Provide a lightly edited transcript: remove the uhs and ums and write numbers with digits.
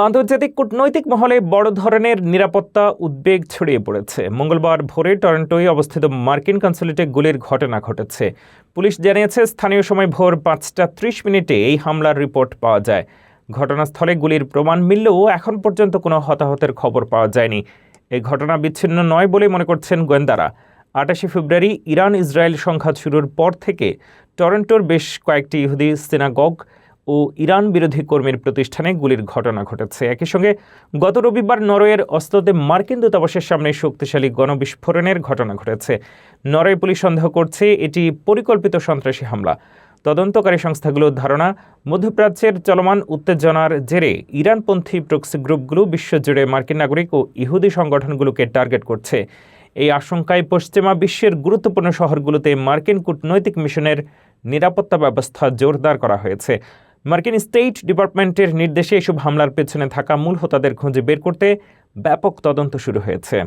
আন্তর্জাতিক কূটনৈতিক মহলে বড় ধরনের নিরাপত্তা উদ্বেগ ছড়িয়ে পড়েছে। মঙ্গলবার ভোরে টরন্টোয় অবস্থিত মার্কিন কনস্যুলেটে গুলির ঘটনা ঘটেছে। পুলিশ জানিয়েছে স্থানীয় সময় ভোর 5:30 এই হামলার রিপোর্ট পাওয়া যায়। ঘটনাস্থলে গুলির প্রমাণ মিললেও এখন পর্যন্ত কোনো হতাহতের খবর পাওয়া যায়নি। এই ঘটনা বিচ্ছিন্ন নয় বলে মনে করছেন গোয়েন্দারা। 28 ফেব্রুয়ারি ইরান ইসরায়েল সংঘাত শুরুর পর থেকে টরন্টোর বেশ কয়েকটি ইহুদি সিনাগগ ও ইরান বিরোধী কর্মীর প্রতিষ্ঠানে গুলির ঘটনা ঘটেছে। একই সঙ্গে গত রবিবার নরওয়ের অস্লোতে মার্কিন দূতাবাসের সামনে শক্তিশালী গণবিস্ফোরণের ঘটনা ঘটেছে। নরওয়ে পুলিশ সন্দেহ করছে এটি পরিকল্পিত সন্ত্রাসী হামলা। তদন্তকারী সংস্থাগুলোর ধারণা, মধ্যপ্রাচ্যের চলমান উত্তেজনার জেরে ইরানপন্থী প্রক্সি গ্রুপগুলো বিশ্বজুড়ে মার্কিন নাগরিক ও ইহুদি সংগঠনগুলোকে টার্গেট করছে। এই আশঙ্কায় পশ্চিমা বিশ্বের গুরুত্বপূর্ণ শহরগুলোতে মার্কিন কূটনৈতিক মিশনের নিরাপত্তা ব্যবস্থা জোরদার করা হয়েছে। মার্কিন স্টেট ডিপার্টমেন্টের নির্দেশে এসব হামলার পেছনে থাকা মূল হোতাদের খুঁজে বের করতে ব্যাপক তদন্ত শুরু হয়েছে।